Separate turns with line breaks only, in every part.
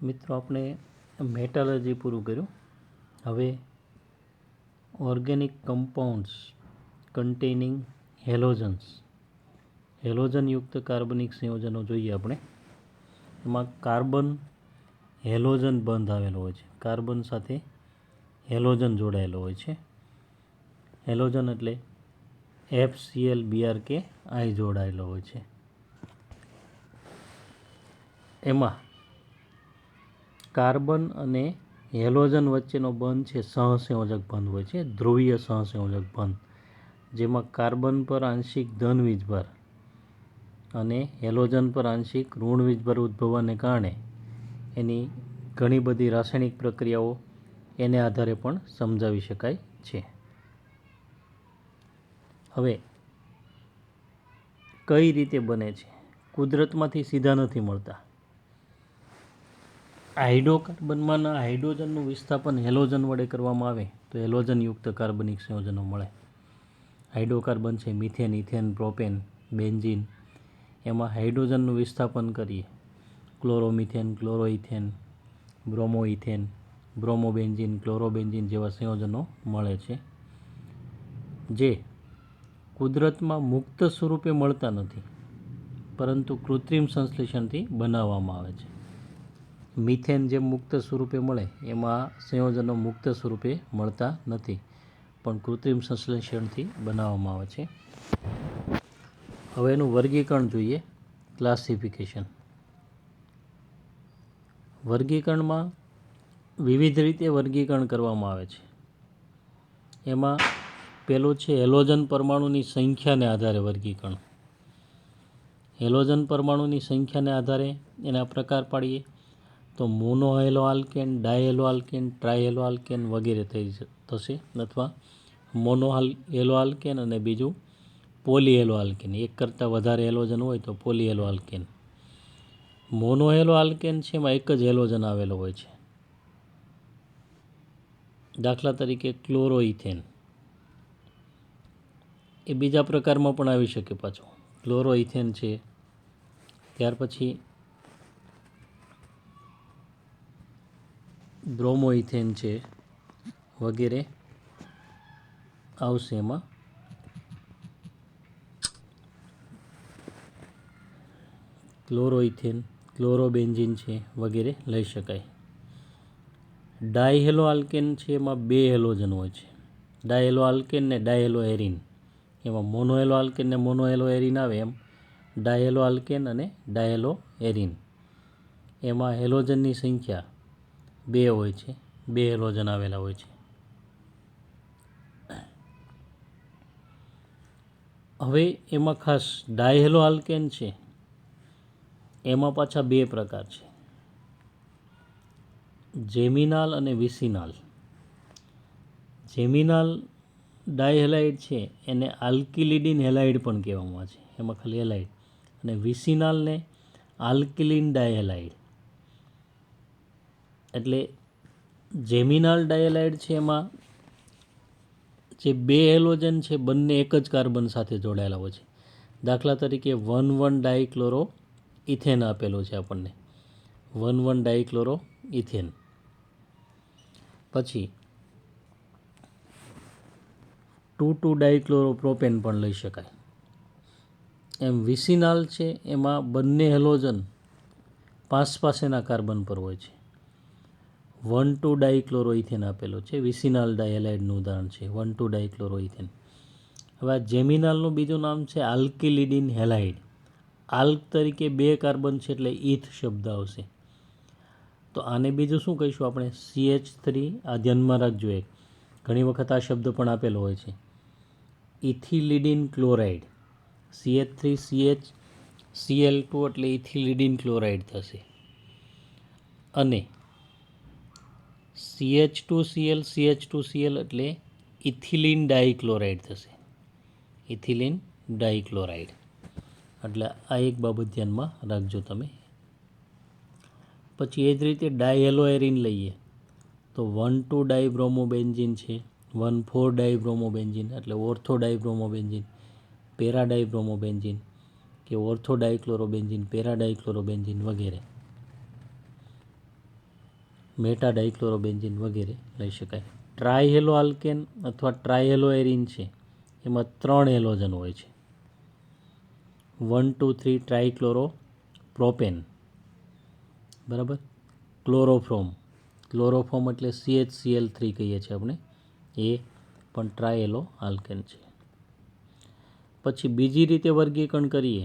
મિત્રો આપણે મેટાલર્જી પૂરું કર્યું. હવે ઓર્ગેનિક કમ્પાઉન્ડ્સ કન્ટેનિંગ હેલોજનયુક્ત કાર્બનિક સંયોજનો જોઈએ આપણે. એમાં કાર્બન હેલોજન બંધ આવેલો હોય છે. કાર્બન સાથે હેલોજન જોડાયેલો હોય છે. હેલોજન એટલે FCl BrKI જોડાયેલો હોય છે. એમાં કાર્બન અને હેલોજન વચ્ચેનો બંધ છે સહસંયોજક બંધ હોય છે, ધ્રુવીય સહસંયોજક બંધ, જેમાં કાર્બન પર આંશિક ધન વીજભાર અને હેલોજન પર આંશિક ઋણ વીજભાર ઉદ્ભવવાને કારણે એની ઘણી બધી રાસાયણિક પ્રક્રિયાઓ એને આધારે પણ સમજાવી શકાય છે. હવે કઈ રીતે બને છે? કુદરતમાંથી સીધા નથી મળતા. હાઇડ્રોકાર્બનમાંના હાઇડ્રોજનનું વિસ્થાપન હેલોજન વડે કરવામાં આવે તો હેલોજનયુક્ત કાર્બનિક સંયોજનો મળે. હાઇડ્રોકાર્બન છે મિથેન, ઇથેન, પ્રોપેન, બેન્ઝીન. એમાં હાઇડ્રોજનનું વિસ્થાપન કરીએ ક્લોરોમિથેન, ક્લોરોઇથેન, બ્રોમોઇથેન, બ્રોમોબેન્ઝીન, ક્લોરોબેન્ઝીન જેવા સંયોજનો મળે છે, જે કુદરતમાં મુક્ત સ્વરૂપે મળતા નથી, પરંતુ કૃત્રિમ સંશ્લેષણથી બનાવવામાં આવે છે. મિથેન જે મુક્ત સ્વરૂપે મળે એમાં સંયોજનો મુક્ત સ્વરૂપે મળતા નથી, પણ કૃત્રિમ સંશ્લેષણથી બનાવવામાં આવે છે. હવે એનું વર્ગીકરણ જોઈએ, ક્લાસિફિકેશન. વર્ગીકરણમાં વિવિધ રીતે વર્ગીકરણ કરવામાં આવે છે. એમાં પેલું છે હેલોજન પરમાણુની સંખ્યાને આધારે વર્ગીકરણ. હેલોજન પરમાણુની સંખ્યાને આધારે એના પ્રકાર પાડીએ તો મોનોહેલો આલ્કેન, ડાયહેલો આલ્કેન, ટ્રાયહેલો આલ્કેન વગેરે થશે, અથવા મોનોહેલો આલ્કેન અને બીજું પોલીહેલો આલ્કેન. એક કરતાં વધારે હેલોજન હોય તો પોલીહેલો આલ્કેન. મોનોહેલો આલ્કેન છે એમાં એક જ હેલોજન આવેલો હોય છે. દાખલા તરીકે ક્લોરોઇથેન. એ બીજા પ્રકારમાં પણ આવી શકે પાછો. ક્લોરોઇથેન છે, ત્યાર પછી બ્રોમોઇથેન છે વગેરે આવશે. એમાં ક્લોરોઇથેન, ક્લોરોબેન્ઝીન છે વગેરે લઈ શકાય. ડાયહેલો આલ્કેન છે એમાં બે હેલોજન હોય છે. ડાયહેલો આલ્કેન ને ડાયહેલો એરિન. એમાં મોનોહેલો આલ્કેન ને મોનોહેલો એરિન આવે, એમ ડાયહેલો આલ્કેન અને ડાયહેલો એરિન. એમાં હેલોજનની સંખ્યા બે હોય છે, બે હેલોજન આવેલા હોય છે. હવે એમાં ખાસ ડાયહેલો આલ્કેન છે એમાં પાછા બે પ્રકાર છે, જેમિનાલ અને વિસિનાલ. જેમિનાલ ડાયહેલાઇડ છે એને આલ્કિલિડીન હેલાઇડ પણ કહેવામાં આવે છે, એમાં ખાલી હેલાઇડ. અને વિસિનાલને આલ્કિલિન ડાયહેલાઇડ. એટલે જેમિનાલ ડાયહેલાઇડ છે એમાં જે બે હેલોજન છે બંને એક જ કાર્બન સાથે જોડાયેલા હોય છે. દાખલા તરીકે 1,1 ડાયક્લોરો ઇથેન આપેલો છે આપણને, 1,1 ડાયક્લોરો ઇથેન. પછી 2,2 ડાયક્લોરો પ્રોપેન પણ લઈ શકાય. એમ વિસિનાલ છે એમાં બંને હેલોજન પાસેના કાર્બન પર હોય છે. 1,2 ડાયક્લોરો ઇથેન આપેલો છે, વિસિનાલ ડાયહેલાઇડનું ઉદાહરણ છે 1,2 ડાયક્લોરો ઇથેન. હવે આ જેમિનાલનું બીજું નામ છે આલ્કિલિડીન હેલાઇડ. આલ્ક તરીકે બે કાર્બન છે એટલે ઇથ શબ્દ આવશે. તો આને બીજું શું કહીશું આપણે? CH3. આ ધ્યાનમાં રાખજો, એક ઘણી વખત આ શબ્દ પણ આપેલો હોય છે, ઇથિલિડીન ક્લોરાઇડ. CH3CH Cl2 એટલે ઇથિલિડીન ક્લોરાઇડ થશે. અને CH2Cl CH2Cl એટલે ઇથિલિન ડાયક્લોરાઇડ થશે, ઇથિલિન ડાયક્લોરાઇડ. એટલે આ એક બાબત ધ્યાનમાં રાખજો તમે. પછી એ જ રીતે ડાયહેલો એરિન લઈએ તો 1,2 ડાયબ્રોમોબેન્ઝીન છે, 1,4 ડાયબ્રોમોબેન્ઝીન એટલે ઓર્થો ડાયબ્રોમોબેન્ઝીન, પેરા ડાયબ્રોમોબેન્ઝીન કે ઓર્થો ડાયક્લોરોબેન્ઝીન, પેરા ડાયક્લોરોબેન્ઝીન વગેરે. મેટા ડાઇક્લોરોબેન્ઝીન વગેરે લઈ શકાય. ટ્રાયહેલો આલ્કેન અથવા ટ્રાયહેલો એરિન છે, એમાં 3 હેલોજન હોય છે. 1 2 3 ટ્રાયક્લોરો પ્રોપેન, બરાબર. ક્લોરોફોર્મ એટલે CHCl3 કહીએ છીએ આપણે, એ પણ ટ્રાયહેલો આલ્કેન છે. પછી બીજી રીતે વર્ગીકરણ કરીએ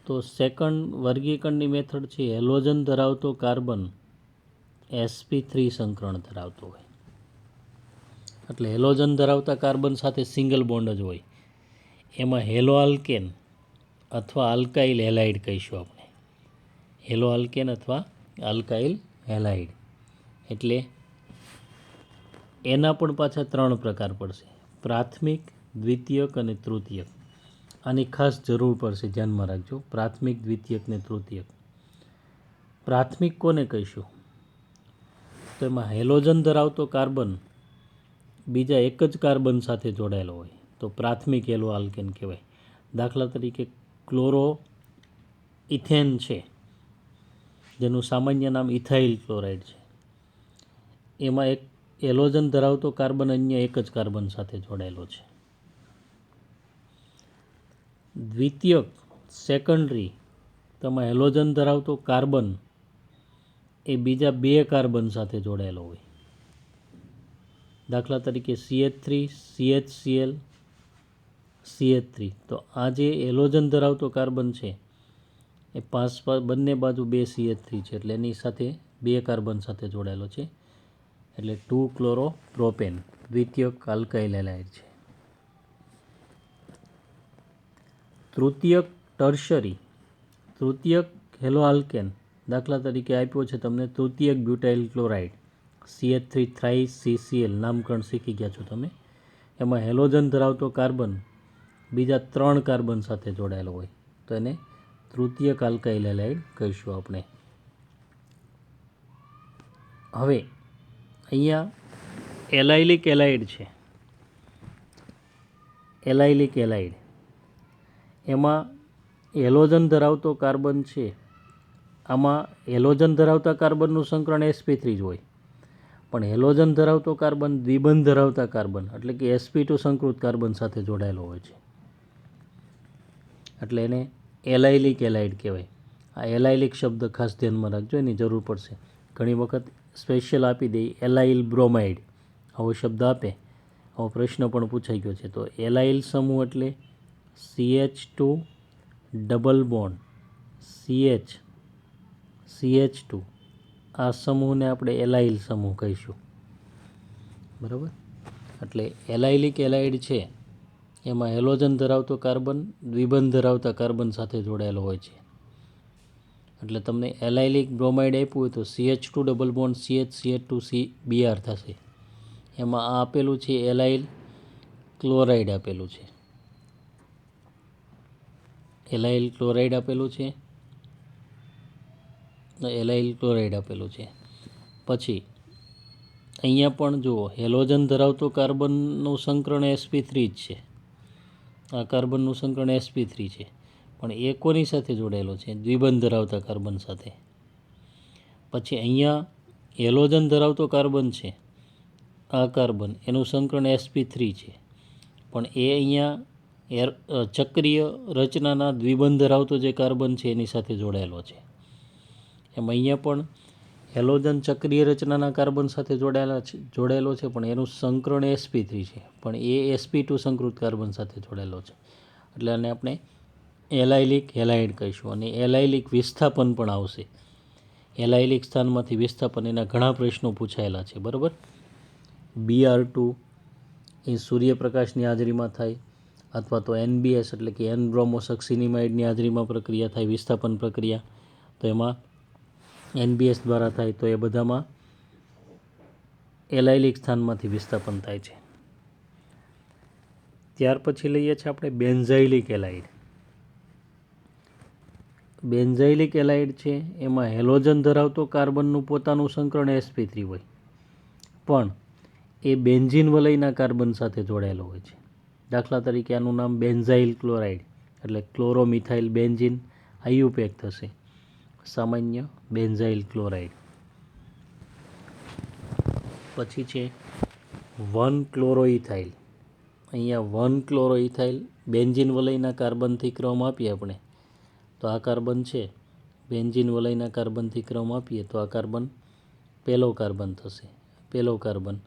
તો સેકન્ડ વર્ગીકરણની મેથડ છે હેલોજન ધરાવતો કાર્બન sp3 સંકરણ ધરાવતો હોય. એટલે હેલોજન ધરાવતા કાર્બન સાથે સિંગલ બોન્ડ જ હોય, એમાં હેલો આલ્કેન અથવા આલ્કાઇલ હેલાઇડ કહીશું આપણે. હેલો આલ્કેન અથવા આલ્કાઇલ હેલાઇડ એટલે એના પણ પાછા 3 પ્રકાર પડશે: પ્રાથમિક, દ્વિતીયક અને તૃતીયક. આની ખાસ જરૂર પડશે, ધ્યાનમાં રાખજો. પ્રાથમિક, દ્વિતીયક ને તૃતીયક. પ્રાથમિક કોને કહીશું? તો એમાં હેલોજન ધરાવતો કાર્બન બીજા એક જ કાર્બન સાથે જોડાયેલો હોય તો પ્રાથમિક હેલો આલ્કેન કહેવાય. દાખલા તરીકે ક્લોરો ઇથેન છે, જેનું સામાન્ય નામ ઇથાઇલ ક્લોરાઇડ છે. એમાં એક હેલોજન ધરાવતો કાર્બન અન્ય એક જ કાર્બન સાથે જોડાયેલો છે. દ્વિતીયક, સેકન્ડરી, તેમાં હેલોજન ધરાવતો કાર્બન એ બીજા 2 કાર્બન સાથે જોડાયેલો હોય. દાખલા તરીકે CH3, CHCl, CH3. તો આ જે હેલોજન ધરાવતો કાર્બન છે એ બંને બાજુ 2 CH3 છે, એટલે એની સાથે 2 કાર્બન સાથે જોડાયેલો છે, એટલે 2 ક્લોરો પ્રોપેન, દ્વિતીયક આલ્કાઇલ હેલાઇડ છે. તૃતીયક, ટર્શરી. તૃતીયક હેલો આલ્કેન દાખલા તરીકે આપ્યો છે તમને તૃતીયક બ્યુટાઇલ ક્લોરાઇડ, CH3 થ્રાઇસ-CCl, નામકરણ શીખી ગયા છો તમે. એમાં હેલોજન ધરાવતો કાર્બન બીજા 3 કાર્બન સાથે જોડાયેલો હોય તો એને તૃતીયક આલ્કાઇલ હેલાઇડ કહીશું આપણે. હવે અહીંયા એલાઇલિક હેલાઇડ છે. એલાઇલિક હેલાઇડ એમાં હેલોજન ધરાવતો કાર્બન છે. આમાં હેલોજન ધરાવતા કાર્બનનું સંકરણ sp3 જ હોય, પણ હેલોજન ધરાવતો કાર્બન દ્વિબંધ ધરાવતા કાર્બન એટલે કે sp2 સંકૃત કાર્બન સાથે જોડાયેલો હોય છે, એટલે એને એલાઇલિક હેલાઇડ કહેવાય. આ એલાઇલિક શબ્દ ખાસ ધ્યાનમાં રાખજો, એની જરૂર પડશે. ઘણી વખત સ્પેશિયલ આપી દે એલાઇલ બ્રોમાઇડ, આવો શબ્દ આપે, આવો પ્રશ્ન પણ પૂછાઈ ગયો છે. તો એલાઇલ સમૂહ એટલે CH2 ડબલ બોન્ડ CH2, આ સમૂહને આપણે એલાઇલ સમૂહ કહીશું, બરાબર. એટલે એલાઇલિક હેલાઇડ છે એમાં હેલોજન ધરાવતો કાર્બન દ્વિબંધ ધરાવતા કાર્બન સાથે જોડાયેલો હોય છે. એટલે તમને એલાઇલિક બ્રોમાઇડ આપ્યું હોય તો CH2 ડબલ બોન્ડ CH2Cbr થશે. એમાં આ આપેલું છે એલાઇલ ક્લોરાઇડ આપેલું છે, એલાઇલ ક્લોરાઇડ આપેલું છે, એલાઇલ ક્લોરાઇડ આપેલું છે. પછી અહીંયા પણ જુઓ, હેલોજન ધરાવતો કાર્બનનું સંકરણ sp3 જ છે. આ કાર્બનનું સંકરણ sp3 છે, પણ એ કોની સાથે જોડાયેલો છે? દ્વિબંધ ધરાવતા કાર્બન સાથે. પછી અહીંયા હેલોજન ધરાવતો કાર્બન છે, આ કાર્બન એનું સંકરણ sp3 છે, પણ એ અહીંયા ચક્રીય રચનાના દ્વિબંધ ધરાવતો જે કાર્બન છે એની સાથે જોડાયેલો છે. એમ અહીંયા પણ હેલોજન ચક્રીય રચનાના કાર્બન સાથે જોડાયેલો છે, પણ એનું સંકરણ sp3 છે, પણ એ sp2 સંકૃત કાર્બન સાથે જોડાયેલો છે, એટલે આને આપણે એલાઇલિક હેલાઇડ કહીશું. અને એલાઇલિક વિસ્થાપન પણ આવશે. એલાઇલિક સ્થાનમાંથી વિસ્થાપન, એના ઘણા પ્રશ્નો પૂછાયેલા છે, બરાબર. Br2 એ સૂર્યપ્રકાશની હાજરીમાં થાય, અથવા તો NBS એટલે કે એન બ્રોમોસક્સિનિમાઇડની હાજરીમાં પ્રક્રિયા થાય, વિસ્થાપન પ્રક્રિયા, તો એમાં NBS દ્વારા થાય. તો એ બધામાં એલાઇલિક સ્થાનમાંથી વિસ્થાપન થાય છે. ત્યાર પછી લઈએ છીએ આપણે બેન્ઝાઇલિક હેલાઇડ. બેન્ઝાઇલિક હેલાઇડ છે એમાં હેલોજન ધરાવતો કાર્બનનું પોતાનું સંકરણ sp3 હોય, પણ એ બેન્ઝીન વલયના કાર્બન સાથે જોડાયેલો હોય છે. દાખલા તરીકે આનું નામ બેન્ઝાઇલ ક્લોરાઇડ એટલે ક્લોરોમિથાઇલ બેન્ઝીન IUPAC થશે, સામાન્ય બેન્ઝાઇલ ક્લોરાઇડ. પછી છે 1 ક્લોરોઇથાઇલ. અહીંયા 1 ક્લોરોઇથાઇલ બેન્ઝીન વલયના કાર્બનથી ક્રમ આપીએ આપણે તો આ કાર્બન છે, બેન્ઝીન વલયના કાર્બનથી ક્રમ આપીએ તો આ કાર્બન પહેલો કાર્બન થશે, પહેલો કાર્બન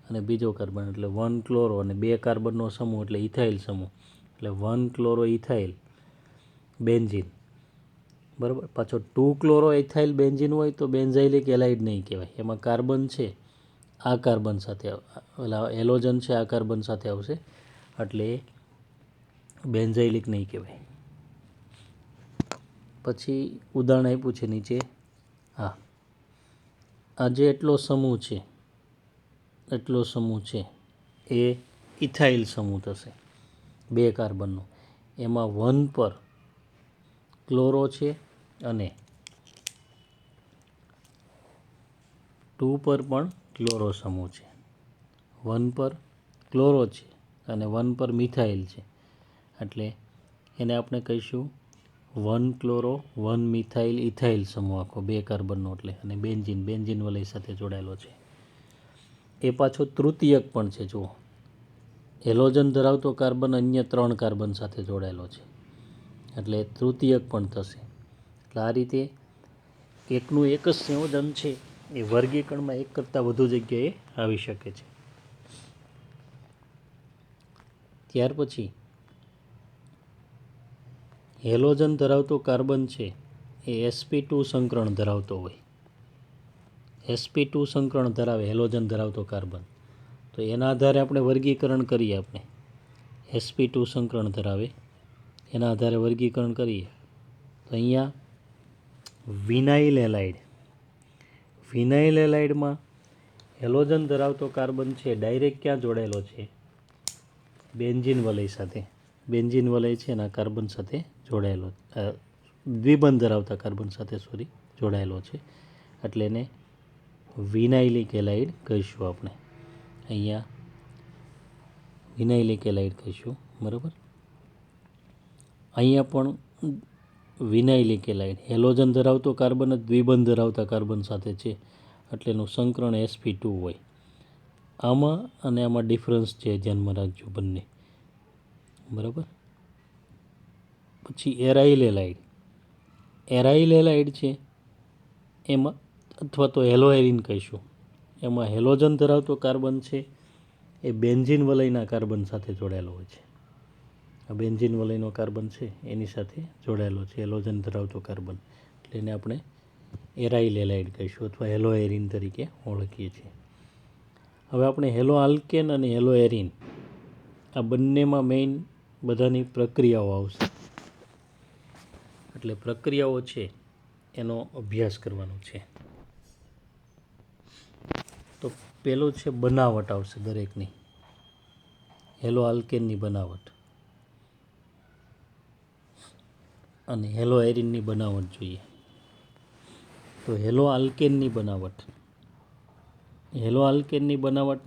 અને બીજો કાર્બન એટલે 1 ક્લોરો અને 2 કાર્બનનો સમૂહ એટલે ઇથાઇલ સમૂહ એટલે 1 ક્લોરો ઇથાઇલ બેન્ઝીન. બરાબર. પાછો 2 ક્લોરો ઇથાઇલ બેન્ઝીન હોય તો બેન્ઝાઇલિક એલાઇડ નહીં કહેવાય, એમાં કાર્બન છે આ કાર્બન સાથે હેલોજન છે આ કાર્બન સાથે આવશે એટલે બેન્ઝાઇલિક નહીં કહેવાય. પછી ઉદાહરણ આપ્યું છે નીચે, હા આ જે એટલો સમૂહ છે એ ઇથાઇલ સમૂહ થશે 2 કાર્બનનો. એમાં 1 પર ક્લોરો છે અને 2 પર પણ ક્લોરો સમૂહ છે. 1 પર ક્લોરો છે અને 1 પર મિથાઇલ છે એટલે એને આપણે કહીશું 1 ક્લોરો 1 મિથાઇલ ઇથાઇલ સમૂહ આખો 2 કાર્બનનો એટલે અને બેન્ઝીન વલય સાથે જોડાયેલો છે. એ પાછો તૃતીયક પણ છે. જુઓ, હેલોજન ધરાવતો કાર્બન અન્ય 3 કાર્બન સાથે જોડાયેલો છે એટલે તૃતીયક પણ થશે. એટલે આ રીતે એકનું એક જ સંયોજન છે એ વર્ગીકરણમાં એક કરતાં વધુ જગ્યાએ આવી શકે છે. ત્યાર પછી હેલોજન ધરાવતો કાર્બન છે એ sp2 સંકરણ ધરાવતો હોય, sp2 સંકરણ ધરાવે હેલોજન ધરાવતો કાર્બન તો એના આધારે આપણે વર્ગીકરણ કરીએ. આપણે sp2 સંકરણ ધરાવે એના આધારે વર્ગીકરણ કરીએ તો અહીંયા વિનાઇલ એલાઇડમાં હેલોજન ધરાવતો કાર્બન છે ડાયરેક્ટ ક્યાં જોડાયેલો છે? બેન્ઝીન વલય સાથે. બેન્ઝીન વલય છે એના કાર્બન સાથે જોડાયેલો, દ્વિબંધ ધરાવતા કાર્બન સાથે જોડાયેલો છે એટલે એને વિનાઇલિક એલાઇડ કહીશું. આપણે અહીંયા વિનાઇલિક એલાઇડ કહીશું. બરાબર. અહીંયા પણ વિનાઇલિક એલાઇડ હેલોજન ધરાવતો કાર્બન જ દ્વિબંધ ધરાવતા કાર્બન સાથે છે એટલે એનું સંકરણ sp2 હોય. આમાં અને આમાં ડિફરન્સ છે, ધ્યાનમાં રાખજો બંને. બરાબર. પછી એરાઇલ એલાઇડ છે એમાં અથવા તો હેલોએરિન કહીશું. એમાં હેલોજન ધરાવતો કાર્બન છે એ બેન્ઝીન વલયના કાર્બન સાથે જોડાયેલો હોય છે. આ બેન્ઝીન વલયનો કાર્બન છે એની સાથે જોડાયેલો છે હેલોજન ધરાવતો કાર્બન એટલે એને આપણે એરાઇલ એલાઇડ કહીશું અથવા હેલોએરિન તરીકે ઓળખીએ છીએ. હવે આપણે હેલો આલ્કેન અને હેલો એરિન આ બંનેમાં મેઇન બધાની પ્રક્રિયાઓ આવશે એટલે પ્રક્રિયાઓ છે એનો અભ્યાસ કરવાનો છે. તો પેલું છે બનાવટ આવશે દરેકની, હેલો આલ્કેનની બનાવટ અને હેલો એરિનની બનાવટ જોઈએ. તો હેલો આલ્કેનની બનાવટ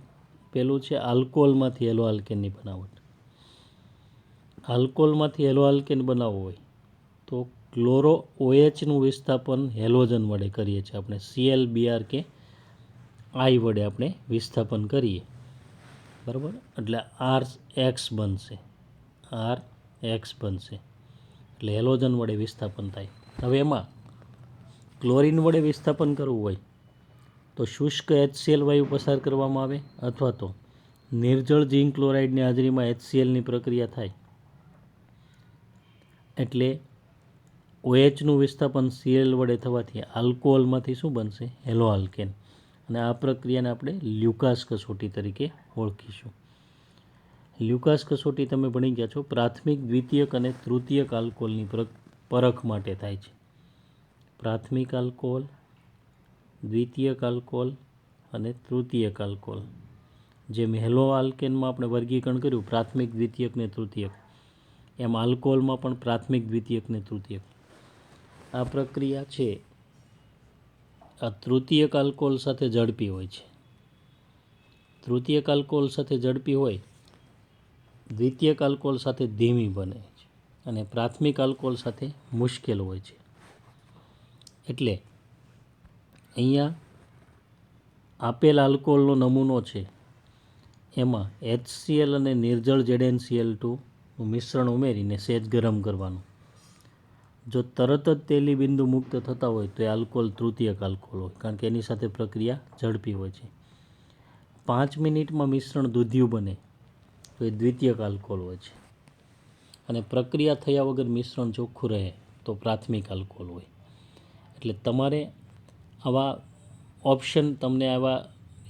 પેલું છે આલ્કોહોલમાંથી હેલો આલ્કેનની બનાવટ. આલ્કોહોલમાંથી હેલો આલ્કેન બનાવવો હોય તો ક્લોરો OHનું વિસ્થાપન હેલોજન વડે કરીએ છીએ આપણે, ClBr કે I વડે આપણે વિસ્થાપન કરીએ. બરાબર. એટલે RX બનશે એટલે હેલોજન વડે વિસ્થાપન થાય. હવે એમાં ક્લોરિન વડે વિસ્થાપન કરવું હોય તો શુષ્ક HCl વાયુ પસાર કરવામાં આવે અથવા તો નિર્જળ ઝિંક ક્લોરાઇડની હાજરીમાં HClની પ્રક્રિયા થાય એટલે OHનું વિસ્થાપન Cl વડે થવાથી આલ્કોહોલમાંથી શું બનશે? Hello alkane. અને આ પ્રક્રિયાને આપણે લ્યુકાસ કસોટી તરીકે ઓળખીશું. લ્યુકાસ કસોટી તમે ભણી ગયા છો, પ્રાથમિક, દ્વિતીયક અને તૃતીયક આલ્કોહોલની પરખ માટે થાય છે. પ્રાથમિક આલ્કોહોલ, દ્વિતીયક આલ્કોહોલ અને તૃતીયક આલ્કોહોલ. જેમ હેલો આલ્કેનમાં આપણે વર્ગીકરણ કર્યું પ્રાથમિક, દ્વિતીયક ને તૃતીયક, એમ આલ્કોહોલમાં પણ પ્રાથમિક, દ્વિતીયક ને તૃતીયક. આ પ્રક્રિયા છે આ તૃતીયક આલ્કોહોલ સાથે ઝડપી હોય છે. તૃતીયક આલ્કોહોલ સાથે ઝડપી હોય, દ્વિતીયક આલ્કોહોલ સાથે ધીમી બને છે અને પ્રાથમિક આલ્કોહોલ સાથે મુશ્કેલ હોય છે. એટલે અહીંયા આપેલ આલ્કોહોલનો નમૂનો છે એમાં HCl અને નિર્જળ ZnCl2નું મિશ્રણ ઉમેરીને સહેજ ગરમ કરવાનું. જો તરત જ તેલી બિંદુ મુક્ત થતા હોય તો એ આલ્કોહોલ તૃતીયક આલ્કોહોલ હોય, કારણ કે એની સાથે પ્રક્રિયા ઝડપી હોય છે. 5 મિનિટમાં મિશ્રણ દૂધિયું બને તો એ દ્વિતીયક આલ્કોહોલ હોય છે, અને પ્રક્રિયા થયા વગર મિશ્રણ ચોખ્ખું રહે તો પ્રાથમિક આલ્કોહોલ હોય. એટલે તમારે આવા ઓપ્શન, તમને આવા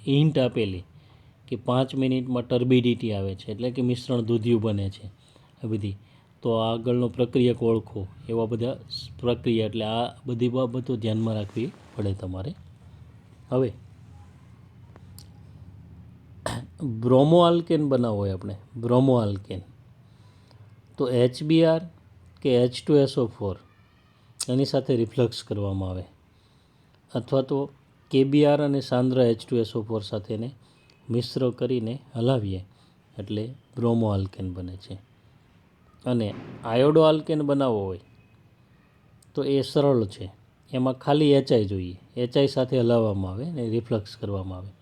હિન્ટ આપેલી કે 5 મિનિટમાં ટર્બિડિટી આવે છે, એટલે કે મિશ્રણ દૂધિયું બને છે, આ બધી તો આગળનો પ્રક્રિયક ઓળખો, એવા બધા પ્રક્રિયા, એટલે આ બધી બાબતો ધ્યાનમાં રાખવી પડે તમારે. હવે બ્રોમો આલ્કેન બનાવવો હોય આપણે, બ્રોમો આલ્કેન, તો HBr કે H2SO4 એની સાથે રિફ્લક્સ કરવામાં આવે, અથવા તો KBr અને સાંદ્ર H2SO4 સાથેને મિશ્ર કરીને હલાવીએ એટલે બ્રોમો આલ્કેન બને છે. અને આયોડો આલ્કેન બનાવવો હોય તો એ સરળ છે, એમાં ખાલી HI જોઈએ, HI સાથે હલાવવામાં આવે અને રિફ્લક્સ કરવામાં આવે,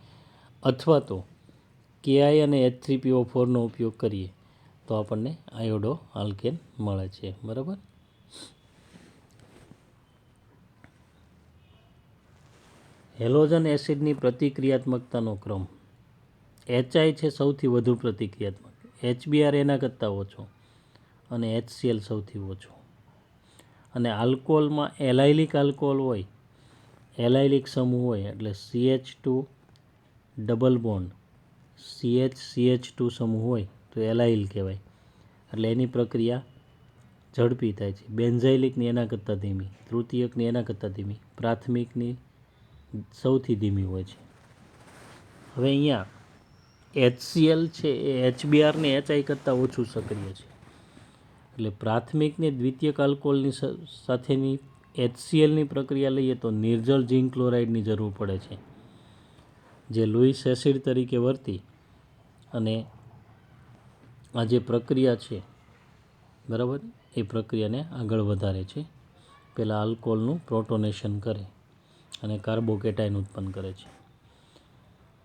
અથવા તો KI અને H3PO4નો ઉપયોગ કરીએ તો આપણને આયોડો આલ્કેન મળે છે. બરાબર. હેલોજન એસિડની પ્રતિક્રિયાત્મકતાનો ક્રમ. HI છે સૌથી વધુ પ્રતિક્રિયાત્મક, HBr એના કરતાં ઓછો, અને HCl સૌથી ઓછો. અને આલ્કોહોલમાં એલાઇલિક આલ્કોહોલ હોય, એલાઇલિક સમૂહ હોય એટલે CH2 ડબલ બોન્ડ CH2 સમૂહ હોય તો એલાઇલ કહેવાય, એટલે એની પ્રક્રિયા ઝડપી થાય છે. બેન્ઝાઇલિકની એના કરતાં ધીમી, તૃતીયકની એના કરતાં ધીમી, પ્રાથમિકની સૌથી ધીમી હોય છે. હવે અહીંયા HCl છે એ HBr ને HI કરતાં ઓછું સક્રિય છે, એટલે પ્રાથમિકને દ્વિતીયક આલ્કોહોલની સાથેની HClની પ્રક્રિયા લઈએ તો નિર્જળ ઝિંક ક્લોરાઇડની જરૂર પડે છે, જે લુઈસ એસિડ તરીકે વર્તી અને આ જે પ્રક્રિયા છે, બરાબર, એ પ્રક્રિયાને આગળ વધારે છે. પહેલાં આલ્કોહોલનું પ્રોટોનેશન કરે અને કાર્બોકેટાઇન ઉત્પન્ન કરે છે.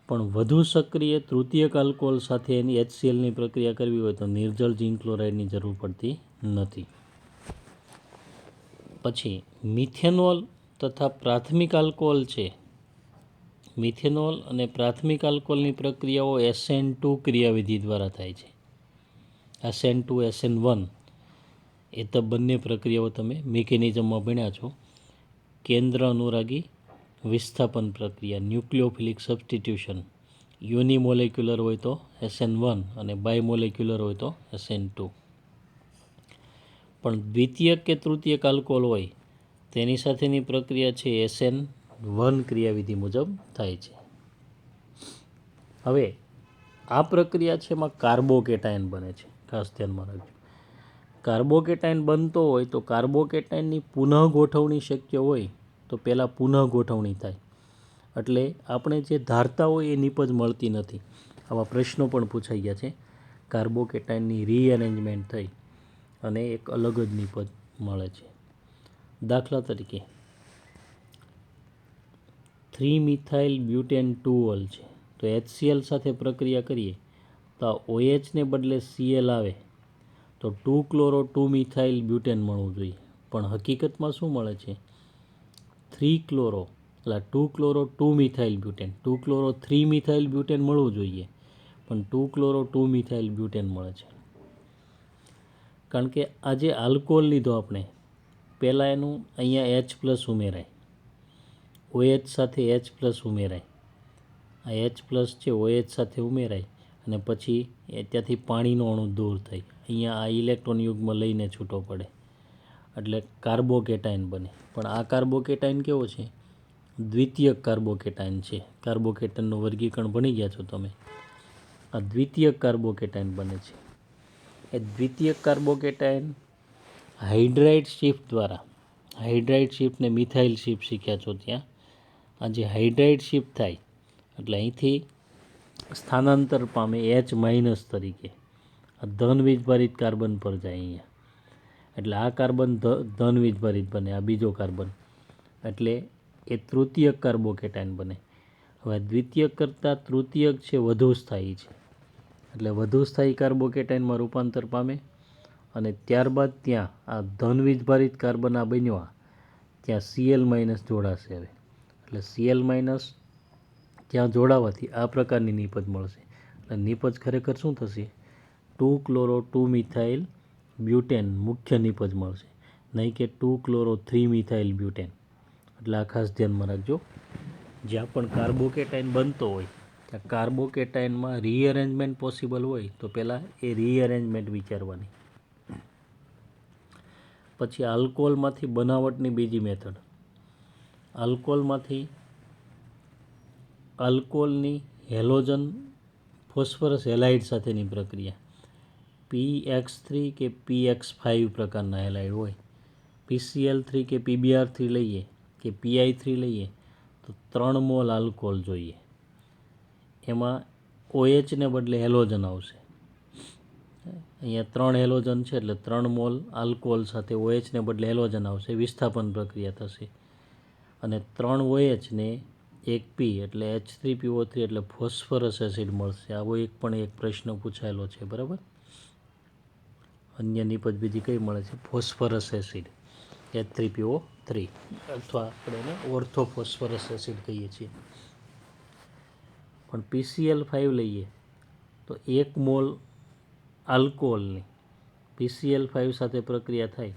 પણ વધુ સક્રિય તૃતીયક આલ્કોહોલ સાથે એની HClની પ્રક્રિયા કરવી હોય તો નિર્જળ ઝિંક ક્લોરાઇડની જરૂર પડતી નથી. પછી મિથેનોલ તથા પ્રાથમિક આલ્કોહોલ છે. મિથેનોલ અને પ્રાથમિક આલ્કોહોલની પ્રક્રિયાઓ SN2 ક્રિયાવિધિ દ્વારા થાય છે. SN2, SN1 એ તો બંને પ્રક્રિયાઓ તમે મિકેનિઝમમાં ભણ્યા છો. કેન્દ્ર અનુરાગી વિસ્થાપન પ્રક્રિયા, ન્યુક્લિયોફિલિક સબસ્ટિટ્યુશન, યુનિમોલેક્યુલર હોય તો SN1 અને બાયમોલેક્યુલર હોય તો SN2. પણ દ્વિતીયક કે તૃતીયક આલ્કોહોલ હોય તેની સાથેની પ્રક્રિયા છે SN1 ક્રિયાવિધિ મુજબ થાય છે. હવે આ પ્રક્રિયા છે એમાં કાર્બોકેટાઇન બને છે, ખાસ ધ્યાનમાં રાખજો. કાર્બોકેટાઇન બનતો હોય તો કાર્બોકેટાઇનની પુનઃ ગોઠવણી શક્ય હોય તો પહેલાં પુનઃ ગોઠવણી થાય, એટલે આપણે જે ધારતા હોય એ નીપજ મળતી નથી. આવા પ્રશ્નો પણ પૂછાઈ ગયા છે. કાર્બોકેટાઇનની રીએરેન્જમેન્ટ થઈ અને એક અલગ જ નીપજ મળે છે. દાખલા તરીકે 3મિથાઇલ બ્યુટેન 2ઓલ છે, તો HCl સાથે પ્રક્રિયા કરીએ તો OHને બદલે Cl આવે તો 2-ક્લોરો 2મિથાઇલ બ્યુટેન મળવું જોઈએ, પણ હકીકતમાં શું મળે છે? 3-ક્લોરો, એટલે 2-ક્લોરો 2મિથાઇલ બ્યુટેન, 2-ક્લોરો 3મિથાઇલ બ્યુટેન મળવું જોઈએ, પણ 2-ક્લોરો 2મિથાઇલ બ્યુટેન મળે છે. કારણ કે આ જે આલ્કોહોલ લીધો આપણે, પહેલાં એનું અહીંયા H+ ઉમેરાય, OH સાથે H+ ઉમેરાય, આ H+ છે OH સાથે ઉમેરાય અને પછી ત્યાંથી પાણીનો અણુ દૂર થઈ અહીંયા આ ઇલેક્ટ્રોન યુગ્મ લઈને છૂટો પડે એટલે કાર્બોકેટાઇન બને. પણ આ કાર્બોકેટાઇન કેવો છે? દ્વિતીયક કાર્બોકેટાઇન છે. કાર્બોકેટાઇનનું વર્ગીકરણ ભણી ગયા છો તમે. આ દ્વિતીયક કાર્બોકેટાઇન બને છે. એ દ્વિતીયક કાર્બોકેટાઇન હાઇડ્રાઇડ શિફ્ટ દ્વારા, હાઇડ્રાઇડ શિફ્ટને મિથાઇલ શિફ્ટ શીખ્યા છો ત્યાં, આ જે હાઇડ્રાઇડ શિફ્ટ થાય એટલે અહીંથી સ્થાનાંતર પામે H- તરીકે, આ ધન વીજભારિત કાર્બન પર જાય અહીંયા, એટલે આ કાર્બન ધન વીજભારિત બને, આ બીજો કાર્બન, એટલે એ તૃતીયક કાર્બોકેટાઇન બને. હવે દ્વિતીયક કરતાં તૃતીયક છે વધુ સ્થાયી છે, એટલે વધુ સ્થાયી કાર્બોકેટાઇનમાં રૂપાંતર પામે અને ત્યારબાદ ત્યાં આ ધન વીજભારિત કાર્બન આ બન્યો ત્યાં Cl માઇનસ જોડાશે. હવે એટલે Cl માઇનસ ત્યાં જોડાવાથી આ પ્રકારની નિપજ મળશે. એટલે નિપજ ખરેખર શું થશે? 2 ક્લોરો 2 મિથાઇલ બ્યુટેન મુખ્ય નિપજ મળશે, નહીં કે 2 ક્લોરો 3 મિથાઇલ બ્યુટેન. એટલે આ ખાસ ધ્યાનમાં રાખજો. જ્યાં પણ કાર્બોકેટાઇન બનતો હોય ત્યાં કાર્બોકેટાઇનમાં રીઅરેન્જમેન્ટ પોસિબલ હોય તો પહેલાં એ રીઅરેન્જમેન્ટ વિચારવાની. પછી આલ્કોહોલમાંથી બનાવટની બીજી મેથડ, આલ્કોહોલની હેલોજન ફોસ્ફરસ હેલાઇડ સાથેની પ્રક્રિયા. PX3 કે PX5 પ્રકારના હેલાઇડ હોય, PCl3 કે PBr3 લઈએ કે PI3 લઈએ તો 3 મોલ આલ્કોહોલ જોઈએ. એમાં OH ને બદલે હેલોજન આવશે. અહીંયા 3 હેલોજન છે એટલે 3 મોલ આલ્કોહોલ સાથે OH ને બદલે હેલોજન આવશે, વિસ્થાપન પ્રક્રિયા થશે અને 3 OH ને 1 P એટલે H3PO3 એટલે ફોસ્ફરસ એસિડ મળશે. આવો એક પ્રશ્ન પૂછાયેલો છે, બરાબર. અન્ય નિપજ બીજી કઈ મળે છે? ફોસ્ફરસ એસિડ H3PO3 અથવા આપણે એને ઓર્થોફોસ્ફરસ એસિડ કહીએ છીએ. પણ PCl5 લઈએ તો 1 મોલ આલ્કોહોલની PCl5 સાથે પ્રક્રિયા થાય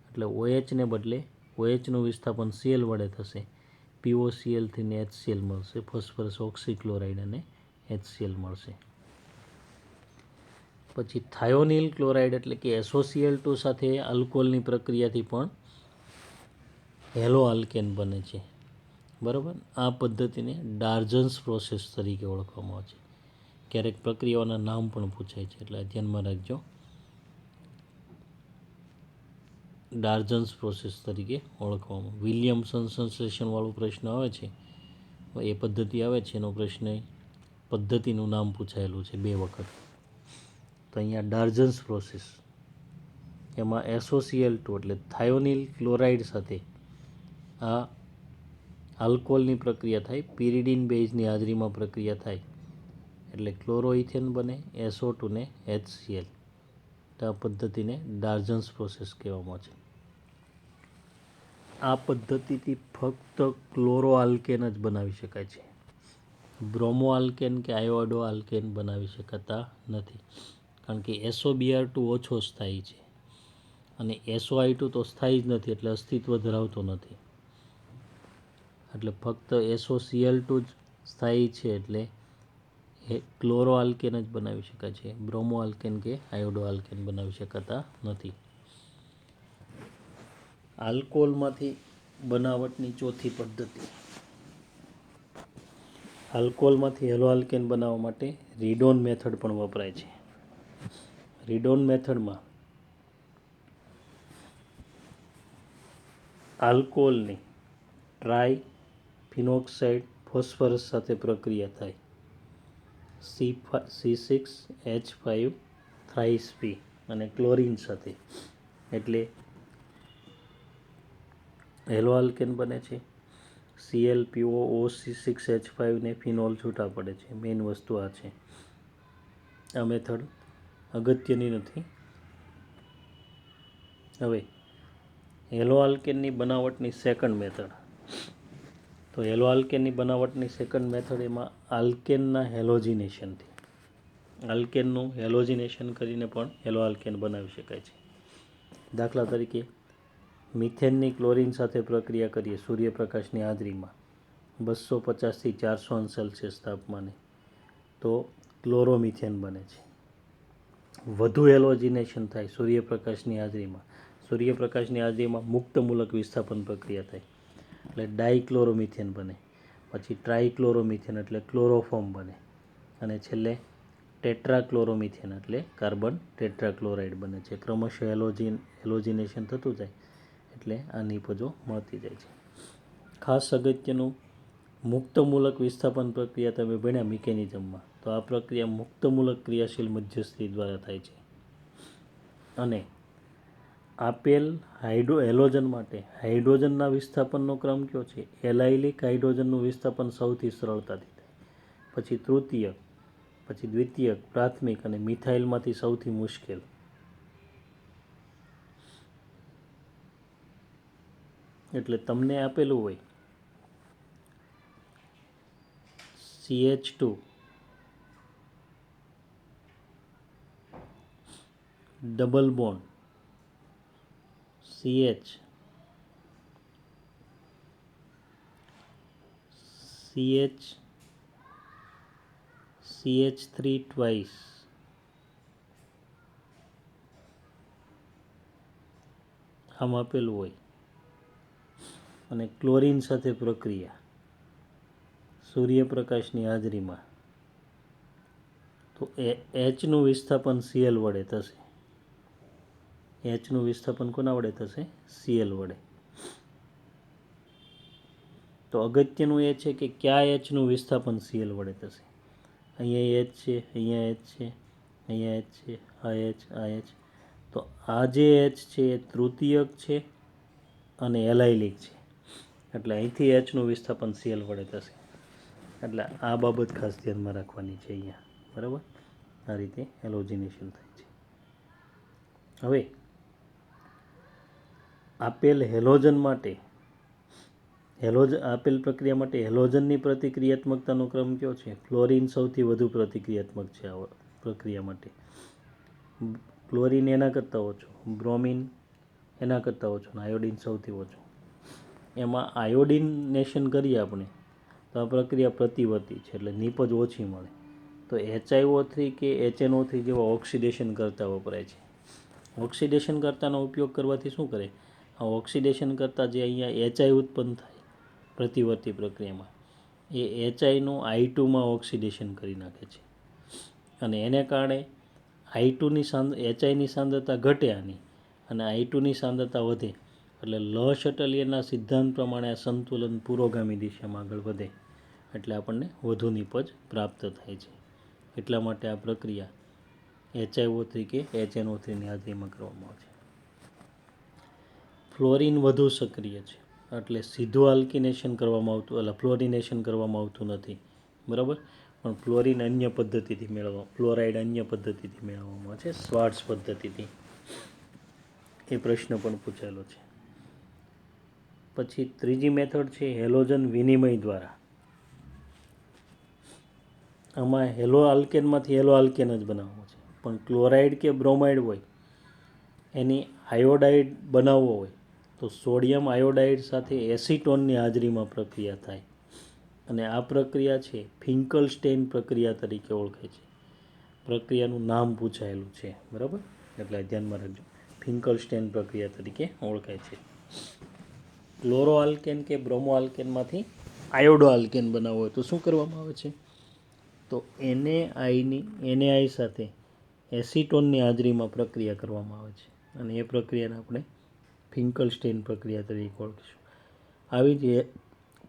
એટલે OH ને બદલે OHનું વિસ્થાપન Cl વડે થશે, POCl3 ને HCl મળશે, ફોસ્ફરસ ઓક્સીક્લોરાઇડ અને HCl મળશે. પછી થાયોનિલ ક્લોરાઇડ એટલે કે SOCl2 સાથે આલ્કોહોલની પ્રક્રિયાથી પણ હેલો આલ્કેન બને છે, બરાબર. આ પદ્ધતિને ડાર્જન્સ પ્રોસેસ તરીકે ઓળખવામાં આવે છે. ક્યારેક પ્રક્રિયાઓના નામ પણ પૂછાય છે, એટલે ધ્યાનમાં રાખજો. ડાર્જન્સ પ્રોસેસ તરીકે ઓળખવામાં. વિલિયમસન સંશ્લેષણવાળો પ્રશ્ન આવે છે, એ પદ્ધતિ આવે છે, એનો પ્રશ્ન પદ્ધતિનું નામ પૂછાયેલું છે 2 વખત. તો અહીંયા ડાર્જન્સ પ્રોસેસ, એમાં SOCl2 એટલે થાયોનિલ ક્લોરાઇડ સાથે આ આલ્કોહોલની પ્રક્રિયા થાય, પિરિડીન બેઝની હાજરીમાં પ્રક્રિયા થાય એટલે ક્લોરોઇથેન બને, SO2 ને HCl. તો આ પદ્ધતિને ડાર્જન્સ પ્રોસેસ કહેવામાં છે. આ પદ્ધતિથી ફક્ત ક્લોરો આલ્કેન જ બનાવી શકાય છે, બ્રોમો આલ્કેન કે આયોડો આલ્કેન બનાવી શકાતા નથી, કારણ કે SOBr2 ઓછો સ્થાયી છે અને SOI2 તો સ્થાયી જ નથી, એટલે અસ્તિત્વ ધરાવતો નથી. એટલે ફક્ત SOCl2 જ સ્થાયી છે, એટલે ક્લોરો આલ્કેન જ બનાવી શકાય છે, બ્રોમો આલ્કેન કે આયોડો આલ્કેન બનાવી શકાતા નથી. આલ્કોહોલમાંથી બનાવટની ચોથી પદ્ધતિ, આલ્કોહોલમાંથી હેલો આલ્કેન બનાવવા માટે રીડોન મેથડ પણ વપરાય છે. રીડોન મેથડમાં આલ્કોહોલની ટ્રાય ફિનોક્સાઇડ ફોસ્ફરસ સાથે પ્રક્રિયા થાય, C6H5 થ્રાઇસ P અને ક્લોરીન સાથે, એટલે હેલો આલ્કેન બને છે. ClPOOC6H5 ને ફિનોલ છૂટા પડે છે. મેઇન વસ્તુ આ છે. આ મેથડ અગત્યની નથી. હવે હેલો આલ્કેનની બનાવટની સેકન્ડ મેથડ, તો હેલો આલ્કેનની બનાવટની સેકન્ડ મેથડ એમાં આલ્કેનના હેલોજિનેશનથી, આલ્કેનનું હેલોજિનેશન કરીને પણ હેલો આલ્કેન બનાવી શકાય છે. દાખલા તરીકે મિથેનની ક્લોરીન સાથે પ્રક્રિયા કરીએ સૂર્યપ્રકાશની હાજરીમાં 250 થી 400 અંશ સેલ્સિયસ તાપમાને, તો ક્લોરોમિથેન બને છે. વધુ હેલોજિનેશન થાય સૂર્યપ્રકાશની હાજરીમાં મુક્તમૂલક વિસ્થાપન પ્રક્રિયા થાય એટલે ડાયક્લોરોમિથેન બને. પછી ટ્રાયક્લોરોમિથેન એટલે ક્લોરોફોર્મ બને અને છેલ્લે ટેટ્રાક્લોરોમિથેન એટલે કાર્બન ટેટ્રાક્લોરાઇડ બને છે. ક્રમશઃ હેલોજિનેશન થતું જાય એટલે આ નિપજો મળતી જાય છે. ખાસ અગત્યનું, મુક્તમૂલક વિસ્થાપન પ્રક્રિયા તમે ભણ્યા મિકેનિઝમમાં, તો આ પ્રક્રિયા મુક્તમૂલક ક્રિયાશીલ મધ્યસ્થી દ્વારા થાય છે અને આપેલ હેલોજન માટે હાઇડ્રોજનના વિસ્થાપનનો ક્રમ કયો છે? એલાઇલિક હાઇડ્રોજનનું વિસ્થાપન સૌથી સરળતાથી થાય. પછી તૃતીયક, પછી દ્વિતીયક, પ્રાથમિક અને મિથાઇલમાંથી સૌથી મુશ્કેલ. એટલે તમને આપેલું હોય CH2 double bond CH CH3 twice, આમ આપેલું હોય, અને ક્લોરીન સાથે પ્રક્રિયા સૂર્યપ્રકાશની હાજરીમાં, તો Hનું વિસ્થાપન Cl વડે થશે. Hનું વિસ્થાપન કોના વડે થશે? Cl વડે. તો અગત્યનું એ છે કે કયા Hનું વિસ્થાપન Cl વડે થશે. અહીંયા H છે, અહીંયા H છે, અહીંયા H છે, આ H. તો આ જે H છે એ તૃતીયક છે અને એલાઇલિક છે, એટલે અહીંથી Hનું વિસ્થાપન Cl વડે થશે. એટલે આ બાબત ખાસ ધ્યાનમાં રાખવાની છે અહીંયા, બરાબર. આ રીતે હેલોજિનેશન થાય છે. હવે આપેલ હેલોજન માટે આપેલ પ્રક્રિયા માટે હેલોજનની પ્રતિક્રિયાત્મકતાનો ક્રમ કયો છે? ફ્લોરિન સૌથી વધુ પ્રતિક્રિયાત્મક છે આ પ્રક્રિયા માટે. ક્લોરિન એના કરતાં ઓછો, બ્રોમિન એના કરતાં ઓછો, આયોડિન સૌથી ઓછો. એમાં આયોડિનેશન કરીએ આપણે તો આ પ્રક્રિયા પ્રતિવર્તી છે, એટલે નીપજ ઓછી મળે. તો HiO3 કે HNO3 જેવા ઓક્સિડેશન કરતા વપરાય છે. ઓક્સિડેશન કરતાનો ઉપયોગ કરવાથી શું કરે? આ ઓક્સિડેશન કરતાં જે અહીંયા HI ઉત્પન્ન થાય પ્રતિવર્તી પ્રક્રિયામાં, એ HIનું I2માં ઓક્સિડેશન કરી નાખે છે, અને એને કારણે HIની સાંદ્રતા ઘટે આની, અને I2ની સાંદ્રતા વધે. એટલે શટલીયના સિદ્ધાંત પ્રમાણે આ સંતુલન પુરોગામી દિશામાં આગળ વધે, એટલે આપણને વધુ નીપજ પ્રાપ્ત થાય છે. એટલા માટે આ પ્રક્રિયા HiO3 કે HNO3ની હાજરીમાં કરવામાં આવે છે. ફ્લોરિન વધુ સક્રિય છે, એટલે સીધું આલ્કિનેશન કરવામાં આવતું, એટલે ફ્લોરિનેશન કરવામાં આવતું નથી, બરાબર. પણ ફ્લોરાઇડ અન્ય પદ્ધતિથી મેળવવામાં આવે છે, શ્વાર્ટ્ઝ પદ્ધતિથી. એ પ્રશ્ન પણ પૂછાયેલો છે. પછી ત્રીજી મેથડ છે હેલોજન વિનિમય દ્વારા. આમાં હેલો આલ્કેનમાંથી હેલો આલ્કેન જ બનાવવો છે, પણ ક્લોરાઇડ કે બ્રોમાઇડ હોય એની આયોડાઇડ બનાવવો હોય તો સોડિયમ આયોડાઇડ સાથે એસિટોનની હાજરીમાં પ્રક્રિયા થાય, અને આ પ્રક્રિયા છે ફિંકલસ્ટેઇન પ્રક્રિયા તરીકે ઓળખાય છે. પ્રક્રિયાનું નામ પૂછાયેલું છે, બરાબર, એટલે ધ્યાનમાં રાખજો. ફિંકલસ્ટેઇન પ્રક્રિયા તરીકે ઓળખાય છે. ક્લોરો આલ્કેન કે બ્રોમો આલ્કેનમાંથી આયોડો આલ્કેન બનાવવો હોય તો શું કરવામાં આવે છે? તો NaI સાથે એસિટોનની હાજરીમાં પ્રક્રિયા કરવામાં આવે છે, અને એ પ્રક્રિયાને આપણે ફિંકલસ્ટેઇન પ્રક્રિયા તરીકે ઓળખીશું. આવી જ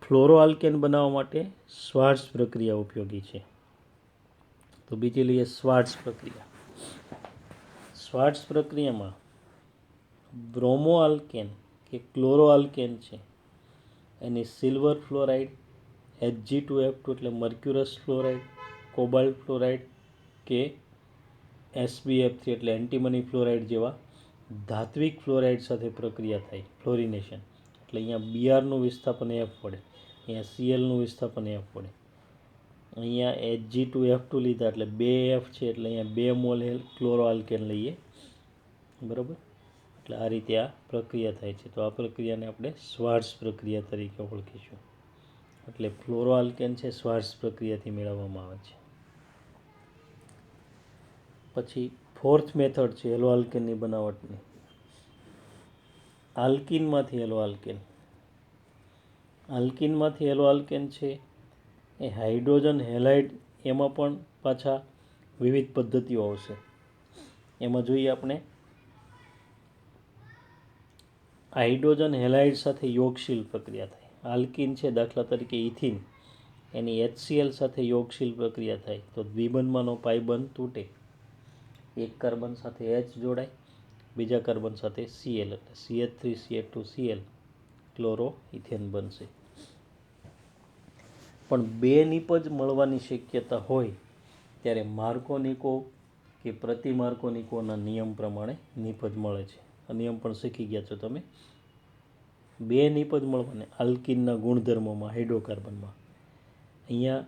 ફ્લોરો આલ્કેન બનાવવા માટે શ્વાર્ટ્ઝ પ્રક્રિયા ઉપયોગી છે. તો બીજી લઈએ શ્વાર્ટ્ઝ પ્રક્રિયા. શ્વાર્ટ્ઝ પ્રક્રિયામાં બ્રોમો આલ્કેન કે ક્લોરો આલ્કેન છે એની સિલ્વર ફ્લોરાઇડ, Hg2F2 એટલે મર્ક્યુરસ ફ્લોરાઇડ, કોબાલ્ટ ફ્લોરાઇડ કે SbF3 એટલે એન્ટીમની ફ્લોરાઇડ જેવા ધાત્વિક ફ્લોરાઇડ સાથે પ્રક્રિયા થાય, ફ્લોરિનેશન. એટલે અહીંયા Brનું વિસ્થાપન F વડે, અહીંયા Clનું વિસ્થાપન F વડે. અહીંયા Hg2F2 લીધા એટલે 2F છે, એટલે અહીંયા 2 મોલ ક્લોરો આલ્કેન લઈએ, બરાબર. એટલે આ રીતે આ પ્રક્રિયા થાય છે. તો આ પ્રક્રિયાને આપણે શ્વાર્ટ્ઝ પ્રક્રિયા તરીકે ઓળખીશું. એટલે ફ્લોરો આલ્કેન છે શ્વાર્ટ્ઝ પ્રક્રિયાથી મેળવવામાં આવે છે. પછી ફોર્થ મેથડ છે હેલો આલ્કેનની બનાવટની. આલ્કિનમાંથી હેલો આલ્કેન. આલ્કિનમાંથી હેલો આલ્કેન છે એ હાઇડ્રોજન હેલાઇડ, એમાં પણ પાછા વિવિધ પદ્ધતિઓ આવશે. એમાં જોઈએ આપણે હાઇડ્રોજન હેલાઇડ સાથે યોગશીલ પ્રક્રિયા થાય. આલ્કિન છે, દાખલા તરીકે ઇથિન, એની HCl સાથે યોગશીલ પ્રક્રિયા થાય તો દ્વિબંધમાંનો પાઇ બંધ તૂટે, એક કાર્બન સાથે H જોડાય, બીજા કાર્બન સાથે Cl, એટલે CH3CH2Cl ક્લોરો ઇથેન બનશે. પણ બે નિપજ મળવાની શક્યતા હોય ત્યારે માર્કોનિકો કે પ્રતિ માર્કોનિકોના નિયમ પ્રમાણે નિપજ મળે છે. આ નિયમ પણ શીખી ગયા છો તમે. બે નિપજ મળવાને આલ્કિનના ગુણધર્મોમાં હાઇડ્રોકાર્બનમાં અહીંયા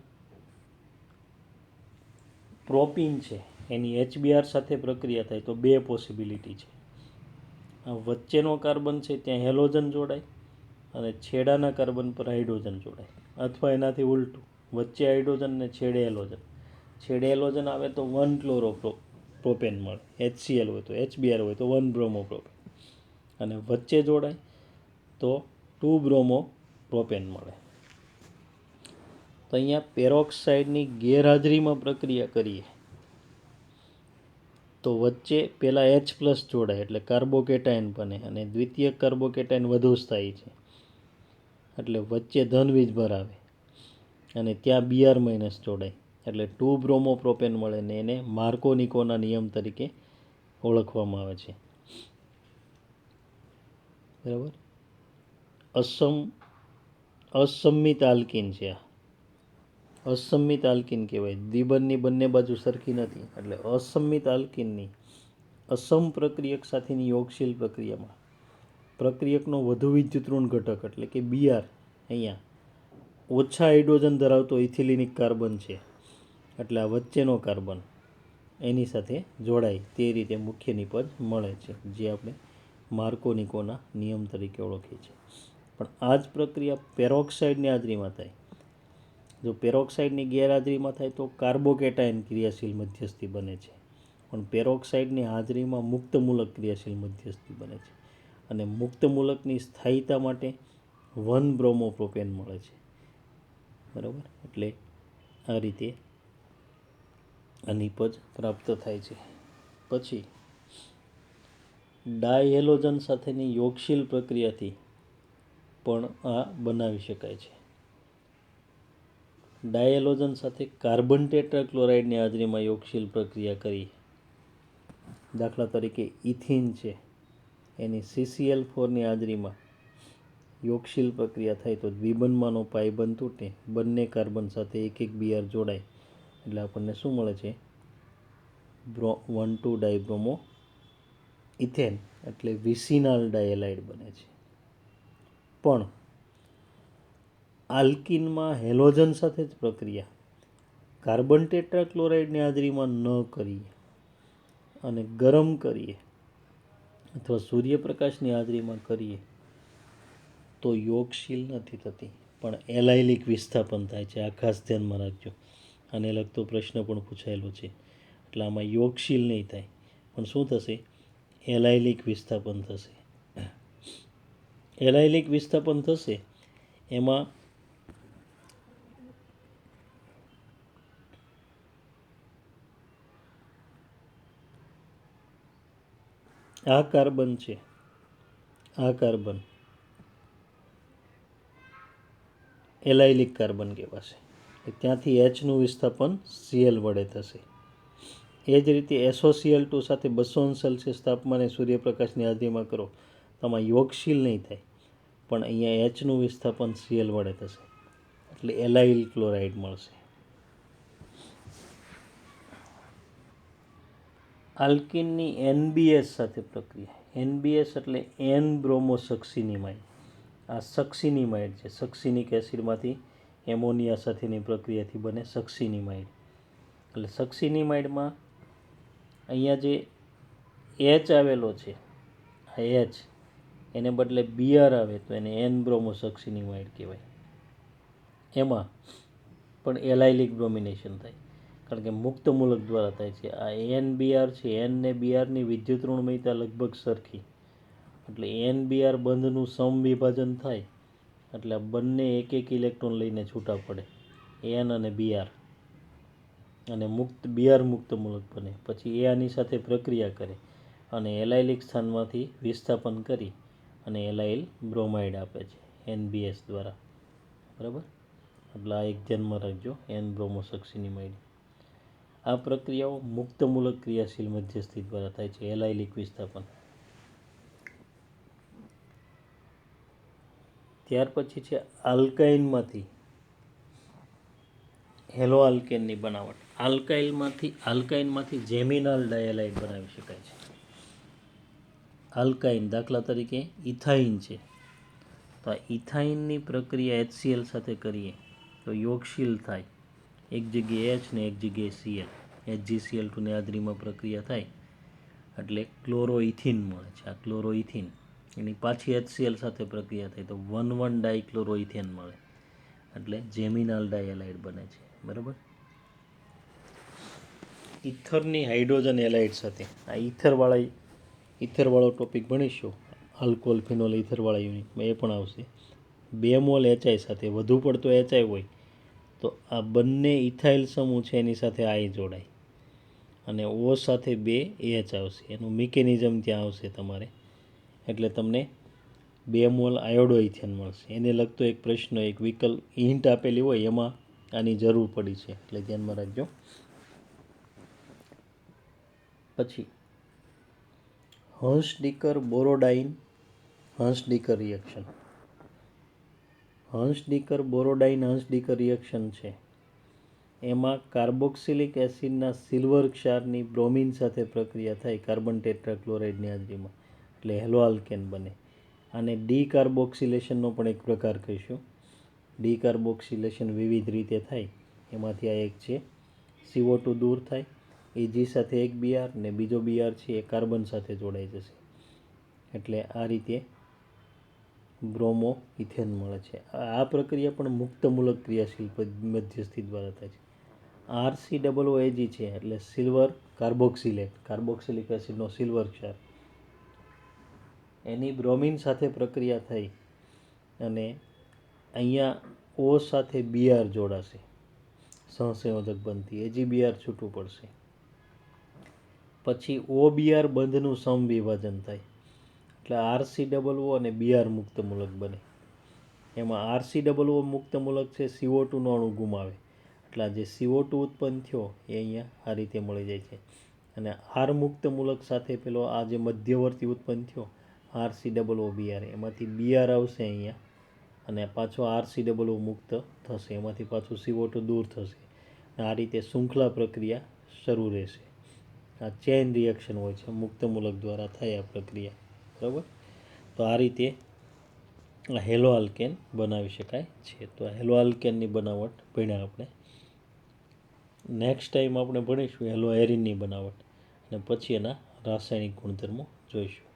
પ્રોપીન છે એની HBr સાથે પ્રક્રિયા થાય તો બે પોસિબિલિટી છે. આ વચ્ચેનો કાર્બન છે ત્યાં હેલોજન જોડાય અને છેડાના કાર્બન પર હાઇડ્રોજન જોડાય, અથવા એનાથી ઉલટું, વચ્ચે હાઇડ્રોજન ને છેડે હેલોજન. છેડે હેલોજન આવે તો 1 ક્લોરોપ્રોપેન મળે, HCl હોય તો, HBr હોય તો 1 બ્રોમોપ્રોપેન, અને વચ્ચે જોડાય તો 2 બ્રોમોપ્રોપેન મળે. તો અહીંયા પેરોક્સાઇડની ગેરહાજરીમાં પ્રક્રિયા કરીએ તો વચ્ચે પહેલાં H+ જોડાય એટલે કાર્બોકેટાયન બને, અને દ્વિતીયક કાર્બોકેટાયન વધુ સ્થાયી છે એટલે વચ્ચે ધન વીજભાર આવે, અને ત્યાં Br- જોડાય એટલે 2 બ્રોમોપ્રોપેન મળે ને એને માર્કોનિકોના નિયમ તરીકે ઓળખવામાં આવે છે. બરાબર. અસંમિત આલ્કિન છે આ. અસંમિત આલ્કિન કહેવાય. દ્વિબંધની બંને બાજુ સરખી નથી એટલે અસંમિત આલ્કિનની અસમ પ્રક્રિયક સાથેની યોગશીલ પ્રક્રિયામાં પ્રક્રિયકનો વધુ વિદ્યુતઋણ ઘટક એટલે કે Br અહીંયા ઓછા હાઇડ્રોજન ધરાવતો ઇથિલિનિક કાર્બન છે એટલે આ વચ્ચેનો કાર્બન એની સાથે જોડાય તે રીતે મુખ્ય નિપજ મળે છે, જે આપણે માર્કોનિકોના નિયમ તરીકે ઓળખીએ છીએ. પણ આ જ પ્રક્રિયા પેરોક્સાઇડની હાજરીમાં થાય. જો પેરોક્સાઇડની ગેરહાજરીમાં થાય તો કાર્બોકેટાયન ક્રિયાશીલ મધ્યસ્થી બને છે, પણ પેરોક્સાઇડની હાજરીમાં મુક્તમૂલક ક્રિયાશીલ મધ્યસ્થી બને છે, અને મુક્તમૂલકની સ્થાયીતા માટે 1 બ્રોમોપ્રોપેન મળે છે. બરાબર. એટલે આ રીતે આ નિપજ પ્રાપ્ત થાય છે. પછી ડાયહેલોજન સાથેની યોગશીલ પ્રક્રિયાથી પણ આ બનાવી શકાય છે. ડાયહેલોજન સાથે કાર્બન ટેટ્રાક્લોરાઇડની હાજરીમાં યોગશીલ પ્રક્રિયા કરી, દાખલા તરીકે ઇથિન છે એની CCl4ની હાજરીમાં યોગશીલ પ્રક્રિયા થાય તો દ્વિબંધમાંનો પાઇબંધ તૂટે, બંને કાર્બન સાથે એક Br જોડાય એટલે આપણને શું મળે છે? 1,2 ડાયબ્રોમો ઇથેન એટલે વિસિનાલ ડાયલાઇડ બને છે. પણ આલ્કિનમાં હેલોજન સાથે જ પ્રક્રિયા કાર્બન ટેટ્રાક્લોરાઇડની હાજરીમાં ન કરીએ અને ગરમ કરીએ અથવા સૂર્યપ્રકાશની હાજરીમાં કરીએ તો યોગશીલ નથી થતી, પણ એલાઇલિક વિસ્થાપન થાય છે. આ ખાસ ધ્યાનમાં રાખજો. આને લગતો પ્રશ્ન પણ પૂછાયેલો છે. એટલે આમાં યોગશીલ નહીં થાય, પણ શું થશે? એલાઇલિક વિસ્થાપન થશે. એલાઇલિક વિસ્થાપન થશે એમાં આ કાર્બન છે, આ કાર્બન એલાઇલિક કાર્બન કહેવાશે. ત્યાંથી Hનું વિસ્થાપન Cl વડે થશે. એ જ રીતે SOCl2 સાથે 200 °C તાપમાને સૂર્યપ્રકાશની હાજરીમાં કરો તો આમાં યોગશીલ નહીં થાય, પણ અહીંયા Hનું વિસ્થાપન Cl વડે થશે એટલે એલાઇલ ક્લોરાઇડ મળશે. આલ્કિનની NBS સાથે પ્રક્રિયા. NBS એટલે N બ્રોમો સક્સિનિમાઇડ. આ સક્સિનિમાઇડ છે. સક્સિનિક એસિડમાંથી એમોનિયા સાથેની પ્રક્રિયાથી બને સક્સિનિમાઇડ. એટલે સક્સિનિમાઇડમાં અહીંયા જે H આવેલો છે, આ H એને બદલે Br આવે તો એને N બ્રોમો સક્સિનિમાઇડ કહેવાય. એમાં પણ એલાઇલિક બ્રોમિનેશન થાય, કારણ કે મુક્ત મૂલક દ્વારા થાય છે. આ NBr છે, N ને Brની વિદ્યુત ઋણમયતા લગભગ સરખી, એટલે NBr બંધનું સમવિભાજન થાય એટલે આ બંને એક ઇલેક્ટ્રોન લઈને છૂટા પડે, N અને Br, અને Br મુક્ત મૂલક બને. પછી એ આની સાથે પ્રક્રિયા કરે અને એલાઇલિક સ્થાનમાંથી વિસ્થાપન કરી અને એલાઇલ બ્રોમાઇડ આપે છે NBS દ્વારા. બરાબર. એટલે આ એક ધ્યાનમાં રાખજો, N બ્રોમો સક્સિનિમાઇડ. આ પ્રક્રિયાઓ મુક્ત મૂલક ક્રિયાશીલ મધ્યસ્થી દ્વારા થાય છે, એલાઇલિક વિસ્થાપન. ત્યાર પછી છે આલ્કાઇનમાંથી હેલો આલ્કેનની બનાવટ. આલ્કાઇનમાંથી જેમિનલ ડાયલાઇડ બનાવી શકાય છે. આલ્કાઇન દાખલા તરીકે ઇથાઇન છે, તો આ ઇથાઇનની પ્રક્રિયા HCl સાથે કરીએ તો યોગશીલ થાય, એક જગ્યાએ H ને એક જગ્યાએ Cl, HgCl2 ને હાજરીમાં પ્રક્રિયા થાય એટલે ક્લોરોઇથિન મળે છે. આ ક્લોરોઇથિન એની પાછી HCl સાથે પ્રક્રિયા થાય તો 1,1 ડાયક્લોરોઇથેન મળે એટલે જેમિનલ ડાયલાઇડ બને છે. બરાબર. ઇથરની હાઇડ્રોજન એલાઇડ સાથે, આ ઇથરવાળો ટોપિક ભણીશું, આલ્કોહોલ ફિનોલ ઇથરવાળા યુનિટમાં એ પણ આવશે. 2 મોલ HI સાથે વધુ પડતો HI હોય તો આ બંને ઇથાઇલ સમૂહ છે એની સાથે I જોડાય અને O સાથે 2 H આવશે. એનું મિકેનિઝમ ત્યાં આવશે તમારે, એટલે તમને 2 મોલ આયોડો ઇથેન મળશે. એને લગતો એક પ્રશ્ન, એક વિકલ્પ હિન્ટ આપેલી હોય એમાં આની જરૂર પડી છે, એટલે ધ્યાનમાં રાખજો. પછી હંસ-ડીકર બોરોડાઇન હંસ-ડીકર રિએક્શન. હંસ-ડીકર બોરોડાઇન હંસ-ડીકર રિએક્શન છે એમાં કાર્બોક્સિલિક એસિડના સિલ્વર ક્ષારની બ્રોમિન સાથે પ્રક્રિયા થાય કાર્બન ટેટ્રાક્લોરાઇડની હાજરીમાં એટલે હેલો આલ્કેન બને. આને ડીકાર્બોક્સિલેશનનો પણ એક પ્રકાર કહીશું. ડીકાર્બોક્સિલેશન વિવિધ રીતે થાય, એમાંથી આ એક છે. CO2 દૂર થાય, Ag સાથે એક Br ને બીજો Br છે એ કાર્બન સાથે જોડાઈ જશે એટલે આ રીતે બ્રોમો ઇથેન મળે છે. આ પ્રક્રિયા પણ મુક્તમૂલક ક્રિયાશીલ મધ્યસ્થી દ્વારા થાય છે. RCOOAg છે એટલે સિલ્વર કાર્બોક્સિલેટ, કાર્બોક્સિલિક એસિડનો સિલ્વર ક્ષાર, એની બ્રોમિન સાથે પ્રક્રિયા થઈ અને અહીંયા O સાથે Br જોડાશે, સહસંયોજક બનતી AgBr છૂટું પડશે. પછી OBr બંધનું સમવિભાજન થાય એટલે RCOO અને Br મુક્તમૂલક બને. એમાં RCOO મુક્તમૂલક છે, CO2 નો અણુ ગુમાવે એટલે આ જે CO2 ઉત્પન્ન થયો એ અહીંયા આ રીતે મળી જાય છે. અને R મુક્તમૂલક સાથે પેલો આ જે મધ્યવર્તી ઉત્પન્ન થયો RCOO Br, એમાંથી Br આવશે અહીંયા અને પાછો RCOO મુક્ત થશે, એમાંથી પાછું CO2 દૂર થશે. આ રીતે શૃંખલા પ્રક્રિયા શરૂ રહેશે. આ ચેઇન રિએક્શન હોય છે, મુક્તમૂલક દ્વારા થાય આ પ્રક્રિયા. બરાબર. તો આ રીતે હેલો આલ્કેન બનાવી શકાય છે. તો હેલો આલ્કેનની બનાવટ ભણ્યા આપણે. નેક્સ્ટ ટાઈમ આપણે ભણીશું હેલો એરિનની બનાવટ અને પછી એના રાસાયણિક ગુણધર્મો જોઈશું.